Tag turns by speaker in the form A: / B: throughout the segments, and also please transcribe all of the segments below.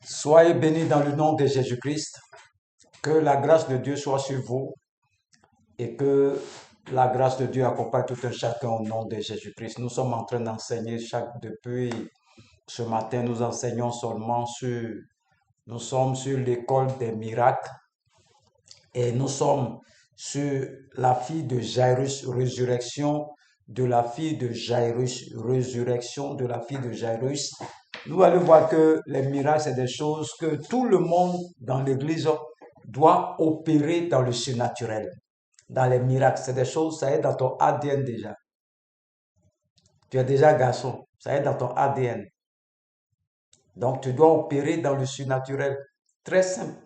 A: Soyez bénis dans le nom de Jésus-Christ. Que la grâce de Dieu soit sur vous et que la grâce de Dieu accompagne tout un chacun au nom de Jésus-Christ. Nous sommes en train d'enseigner depuis ce matin, nous enseignons seulement nous sommes sur l'école des miracles et nous sommes sur la fille de Jairus, résurrection de la fille de Jairus, résurrection de la fille de Jairus. Nous allons voir que les miracles, c'est des choses que tout le monde dans l'Église doit opérer dans le surnaturel. Dans les miracles, c'est des choses, ça est dans ton ADN déjà. Tu es déjà garçon, ça est dans ton ADN. Donc, tu dois opérer dans le surnaturel. Très simple.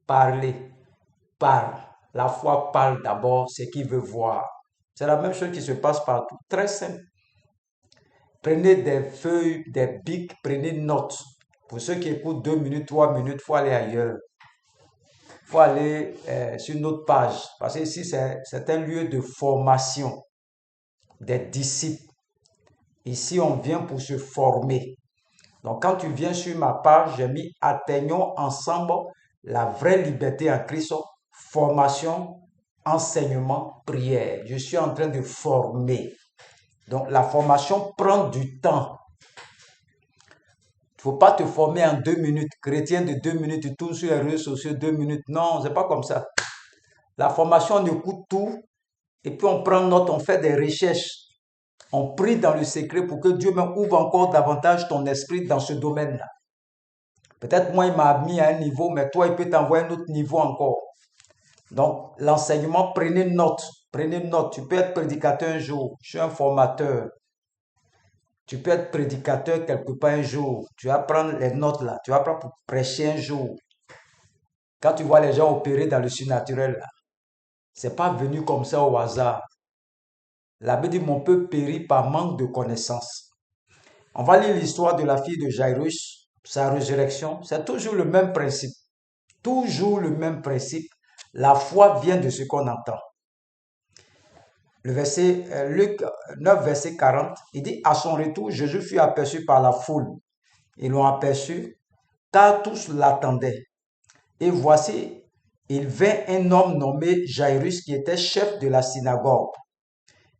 A: Parler, parle. La foi parle d'abord ce qu'il veut voir. C'est la même chose qui se passe partout. Très simple. Prenez des feuilles, des bics, prenez note. Pour ceux qui écoutent 2 minutes, 3 minutes, il faut aller ailleurs. Il faut aller sur une autre page. Parce que ici, c'est un lieu de formation des disciples. Ici, on vient pour se former. Donc, quand tu viens sur ma page, j'ai mis Atteignons ensemble la vraie liberté en Christ, formation, enseignement, prière. Je suis en train de former. Donc, la formation prend du temps. Il ne faut pas te former en 2 minutes. Chrétien de 2 minutes, tu tournes sur les réseaux sociaux 2 minutes. Non, c'est pas comme ça. La formation, on écoute tout et puis on prend note, on fait des recherches. On prie dans le secret pour que Dieu ouvre encore davantage ton esprit dans ce domaine-là. Peut-être moi, il m'a mis à un niveau, mais toi, il peut t'envoyer un autre niveau encore. Donc, l'enseignement, prenez note. Prenez note. Tu peux être prédicateur un jour. Je suis un formateur. Tu peux être prédicateur quelque part un jour. Tu vas prendre les notes là. Tu vas prendre pour prêcher un jour. Quand tu vois les gens opérer dans le surnaturel là, c'est pas venu comme ça au hasard. La Bible dit mon peuple périt par manque de connaissances. On va lire l'histoire de la fille de Jairus, sa résurrection. C'est toujours le même principe. Toujours le même principe. La foi vient de ce qu'on entend. Le verset, Luc 9, verset 40, il dit, à son retour, Jésus fut aperçu par la foule. Ils l'ont aperçu, car tous l'attendaient. Et voici, il vint un homme nommé Jairus, qui était chef de la synagogue.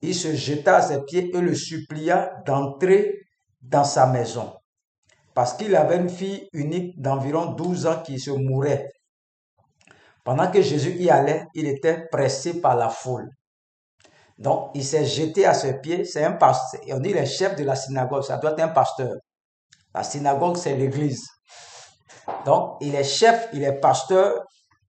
A: Il se jeta à ses pieds et le supplia d'entrer dans sa maison, parce qu'il avait une fille unique d'environ 12 ans qui se mourait. Pendant que Jésus y allait, il était pressé par la foule. Donc, il s'est jeté à ses pieds. C'est un pasteur. Et on dit le chef de la synagogue. Ça doit être un pasteur. La synagogue, c'est l'église. Donc, il est chef, il est pasteur.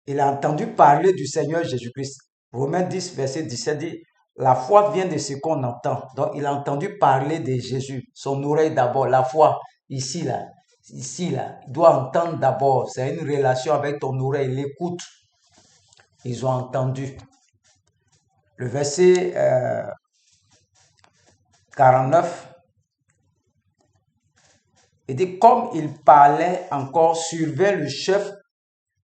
A: Il a entendu parler du Seigneur Jésus-Christ. Romains 10, verset 17 dit, la foi vient de ce qu'on entend. Donc, il a entendu parler de Jésus. Son oreille d'abord. La foi, ici, là. Ici, là. Il doit entendre d'abord. C'est une relation avec ton oreille. L'écoute. Ils ont entendu. Le verset 49, il dit, comme il parlait encore, survint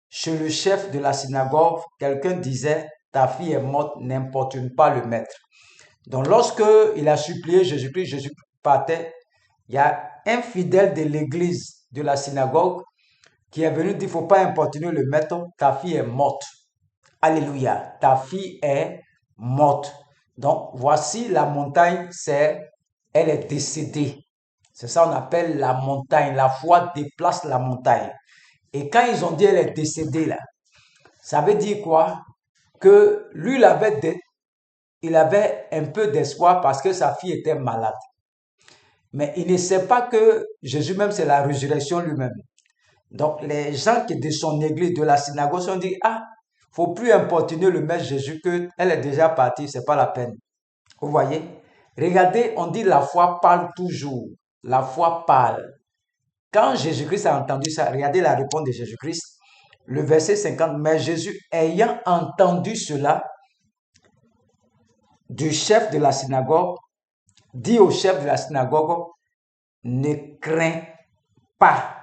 A: chez le chef de la synagogue, quelqu'un disait, ta fille est morte, n'importune pas le maître. Donc lorsque il a supplié Jésus-Christ, Jésus partait, il y a un fidèle de l'église de la synagogue qui est venu dire, il ne faut pas importuner le maître, ta fille est morte. Alléluia, ta fille est morte. Donc, voici la montagne, elle est décédée. C'est ça qu'on appelle la montagne. La foi déplace la montagne. Et quand ils ont dit elle est décédée là, ça veut dire quoi? Que lui, il avait un peu d'espoir parce que sa fille était malade. Mais il ne sait pas que Jésus même, c'est la résurrection lui-même. Donc, les gens qui de son église, de la synagogue, se sont dit, ah, faut plus importuner le maître Jésus que elle est déjà partie, c'est pas la peine. Vous voyez? Regardez, on dit la foi parle toujours. La foi parle. Quand Jésus-Christ a entendu ça, regardez la réponse de Jésus-Christ. Le verset 50, mais Jésus, ayant entendu cela du chef de la synagogue, dit au chef de la synagogue, ne crains pas,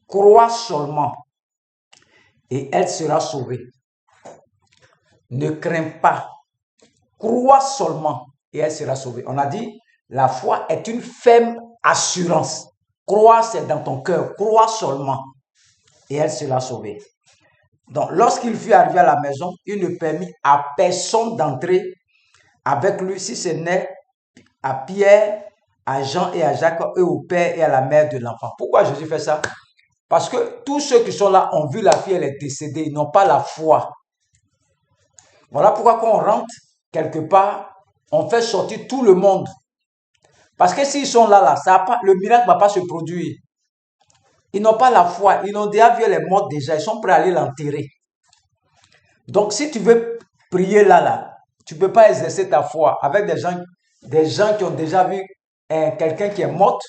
A: crois seulement et elle sera sauvée. Ne crains pas, crois seulement et elle sera sauvée. On a dit, la foi est une ferme assurance. Croire, c'est dans ton cœur. Crois seulement. Et elle sera sauvée. Donc, lorsqu'il fut arrivé à la maison, il ne permit à personne d'entrer avec lui, si ce n'est à Pierre, à Jean et à Jacques, et au père et à la mère de l'enfant. Pourquoi Jésus fait ça? Parce que tous ceux qui sont là ont vu la fille, elle est décédée, ils n'ont pas la foi. Voilà pourquoi quand on rentre quelque part, on fait sortir tout le monde. Parce que s'ils sont là, le miracle ne va pas se produire. Ils n'ont pas la foi, ils ont déjà vu, elle est morte déjà, ils sont prêts à aller l'enterrer. Donc si tu veux prier là, tu ne peux pas exercer ta foi avec des gens qui ont déjà vu quelqu'un qui est mort.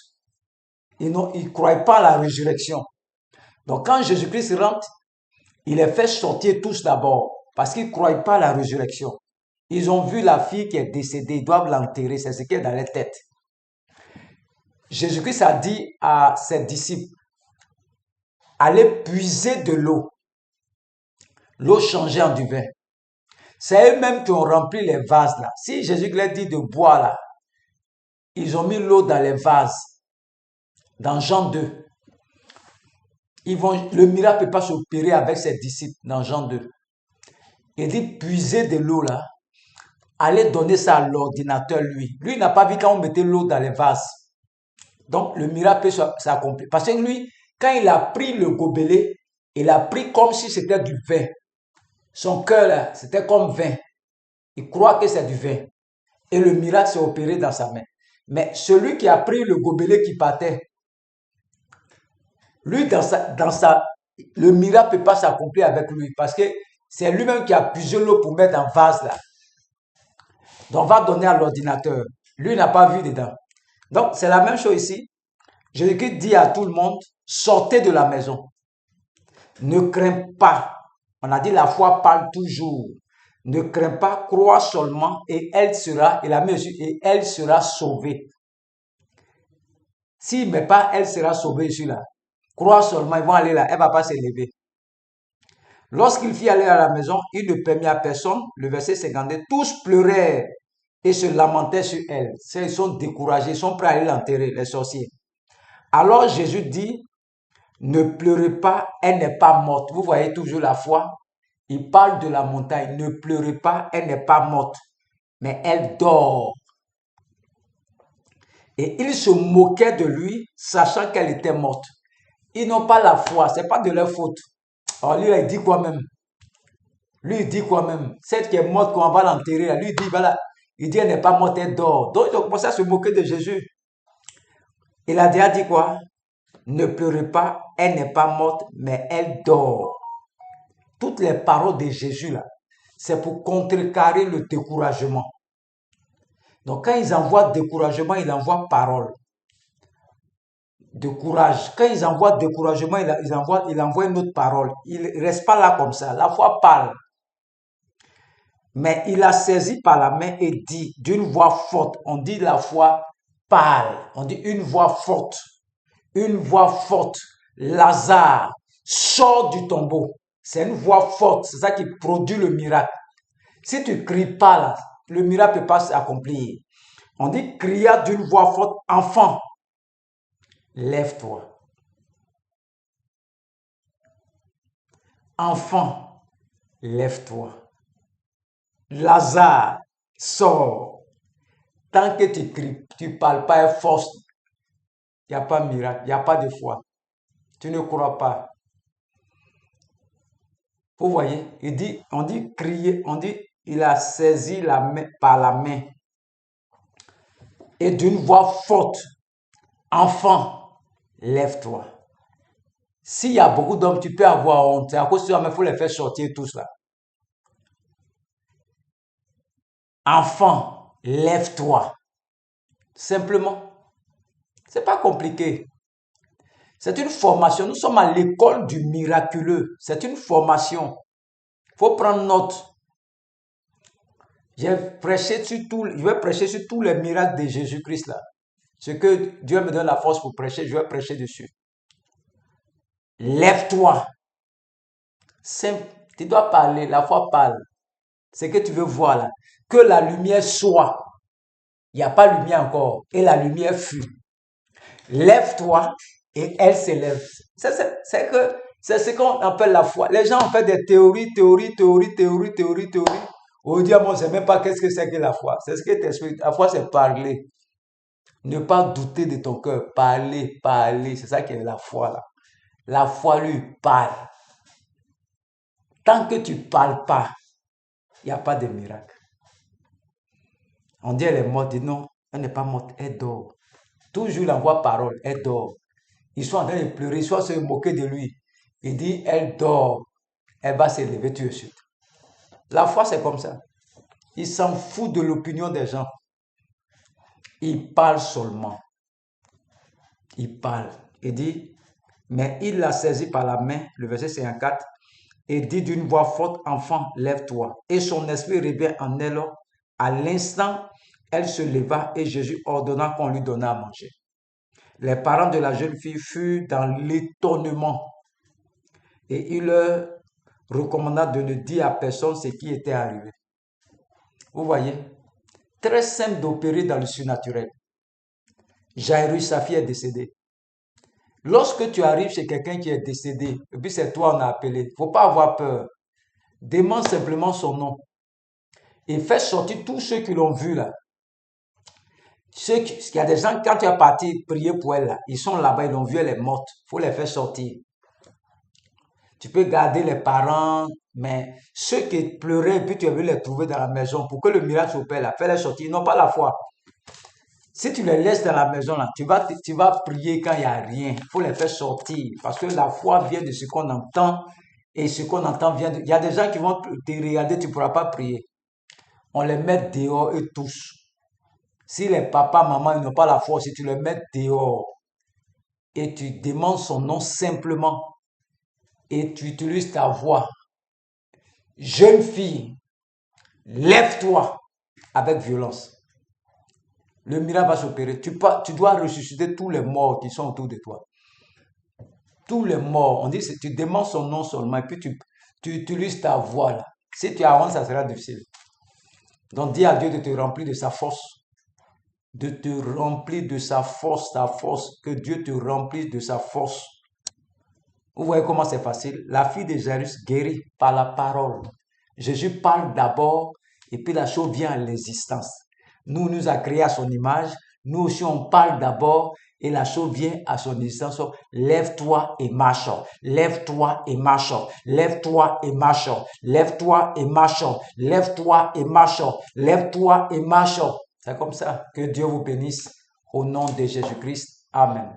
A: Ils ne croient pas à la résurrection. Donc quand Jésus-Christ rentre, il les fait sortir tous d'abord parce qu'ils ne croient pas à la résurrection. Ils ont vu la fille qui est décédée, ils doivent l'enterrer, c'est ce qui est dans leur tête. Jésus-Christ a dit à ses disciples, allez puiser de l'eau. L'eau changeait en du vin. C'est eux-mêmes qui ont rempli les vases là. Si Jésus leur dit de boire là, ils ont mis l'eau dans les vases. Dans Jean 2. Le miracle ne peut pas s'opérer avec ses disciples dans Jean 2. Il dit puiser de l'eau là. Allez donner ça à l'ordinateur lui. Lui, il n'a pas vu quand on mettait l'eau dans les vases. Donc, le miracle peut s'accomplir. Parce que lui, quand il a pris le gobelet, il a pris comme si c'était du vin. Son cœur, là, c'était comme vin. Il croit que c'est du vin. Et le miracle s'est opéré dans sa main. Mais celui qui a pris le gobelet qui partait, lui, le miracle ne peut pas s'accomplir avec lui. Parce que c'est lui-même qui a puisé l'eau pour mettre dans le vase, là. Donc, on va donner à l'ordinateur. Lui n'a pas vu dedans. Donc, c'est la même chose ici. Jésus-Christ dit à tout le monde, sortez de la maison. Ne crains pas. On a dit la foi parle toujours. Ne crains pas, crois seulement et elle sera, et elle sera sauvée. S'il ne met pas, elle sera sauvée ici là. Crois seulement, ils vont aller là, elle ne va pas s'élever. Lorsqu'il fit aller à la maison, il ne permit à personne, le verset 52, tous pleurèrent et se lamentaient sur elle. Ils sont découragés, ils sont prêts à aller l'enterrer, les sorciers. Alors Jésus dit, ne pleurez pas, elle n'est pas morte. Vous voyez toujours la foi. Il parle de la montagne. Ne pleurez pas, elle n'est pas morte, mais elle dort. Et ils se moquaient de lui, sachant qu'elle était morte. Ils n'ont pas la foi, ce n'est pas de leur faute. Alors lui, il dit quoi même? Lui, il dit quoi même? Celle qui est morte, qu'on va l'enterrer, lui, il dit, voilà, il dit, elle n'est pas morte, elle dort. Donc, ils ont commencé à se moquer de Jésus. Il a déjà dit quoi? Ne pleurez pas, elle n'est pas morte, mais elle dort. Toutes les paroles de Jésus, là, c'est pour contrecarrer le découragement. Donc, quand ils envoient découragement, ils envoient parole. De courage. Quand ils envoient découragement, ils envoient une autre parole. Il ne reste pas là comme ça. La foi parle. Mais il a saisi par la main et dit d'une voix forte. On dit la foi parle. On dit une voix forte. Une voix forte. Lazare, sort du tombeau. C'est une voix forte. C'est ça qui produit le miracle. Si tu ne cries pas là, le miracle ne peut pas s'accomplir. On dit cria d'une voix forte, enfant, lève-toi. Enfant, lève-toi. Lazare, sors. Tant que tu cries, tu ne parles pas avec force, il n'y a pas de miracle, il n'y a pas de foi. Tu ne crois pas. Vous voyez, on dit crier, on dit il a saisi la main par la main. Et d'une voix forte, enfant, lève-toi. S'il y a beaucoup d'hommes, tu peux avoir honte. C'est à cause de ça, mais il faut les faire sortir tous là. Enfant, lève-toi. Simplement. C'est pas compliqué. C'est une formation. Nous sommes à l'école du miraculeux. C'est une formation. Il faut prendre note. Je vais prêcher sur tous les miracles de Jésus-Christ là. Ce que Dieu me donne la force pour prêcher, je vais prêcher dessus. Lève-toi. Simple. Tu dois parler, la foi parle. C'est que tu veux voir là. Que la lumière soit. Il n'y a pas lumière encore. Et la lumière fut. Lève-toi et elle s'élève. C'est ce qu'on appelle la foi. Les gens ont fait des théories. On dit, moi, je ne sais même pas qu'est-ce que c'est que la foi. C'est ce que t'explique. La foi, c'est parler. Ne pas douter de ton cœur. Parler. C'est ça qui est la foi, là. La foi lui parle. Tant que tu ne parles pas, il n'y a pas de miracle. On dit elle est morte. Dit non, elle n'est pas morte, elle dort. Toujours la voix parole, elle dort. Ils sont en train de pleurer, ils sont se moquer de lui. Il dit, elle dort, elle va s'élever tout de suite. La foi, c'est comme ça. Il s'en fout de l'opinion des gens. Il parle seulement. Il parle. Il dit, mais il l'a saisi par la main, le verset 54, et dit d'une voix forte, enfant, lève-toi. Et son esprit revient en elle. À l'instant, elle se leva et Jésus ordonna qu'on lui donnât à manger. Les parents de la jeune fille furent dans l'étonnement et il leur recommanda de ne dire à personne ce qui était arrivé. Vous voyez, très simple d'opérer dans le surnaturel. Jairus, sa fille est décédée. Lorsque tu arrives chez quelqu'un qui est décédé, et puis c'est toi on a appelé, il ne faut pas avoir peur. Demande simplement son nom. Et fais sortir tous ceux qui l'ont vu là. Il y a des gens, quand tu es parti prier pour elle, là, ils sont là-bas, ils l'ont vu, elle est morte. Il faut les faire sortir. Tu peux garder les parents, mais ceux qui pleuraient, puis tu as vu les trouver dans la maison pour que le miracle s'opère là, fais-les sortir. Ils n'ont pas la foi. Si tu les laisses dans la maison là, tu vas prier quand il n'y a rien. Il faut les faire sortir parce que la foi vient de ce qu'on entend et ce qu'on entend vient de... Il y a des gens qui vont te regarder, tu ne pourras pas prier. On les met dehors eux tous. Si les papas, maman, ils n'ont pas la foi, si tu les mets dehors et tu demandes son nom simplement et tu utilises ta voix, jeune fille, lève-toi avec violence. Le miracle va s'opérer. Tu dois ressusciter tous les morts qui sont autour de toi. Tous les morts. On dit que tu demandes son nom seulement et puis tu utilises ta voix là. Si tu as honte, ça sera difficile. Donc dis à Dieu de te remplir de sa force. De te remplir de sa force, ta force. Que Dieu te remplisse de sa force. Vous voyez comment c'est facile. La fille de Jairus guérit par la parole. Jésus parle d'abord et puis la chose vient à l'existence. Nous a créé à son image. Nous aussi, on parle d'abord et la chose vient à son existence. Lève-toi et marche. Lève-toi et marche. Lève-toi et marche. Lève-toi et marche. Lève-toi et marche. Lève-toi et marche. C'est comme ça. Que Dieu vous bénisse au nom de Jésus-Christ. Amen.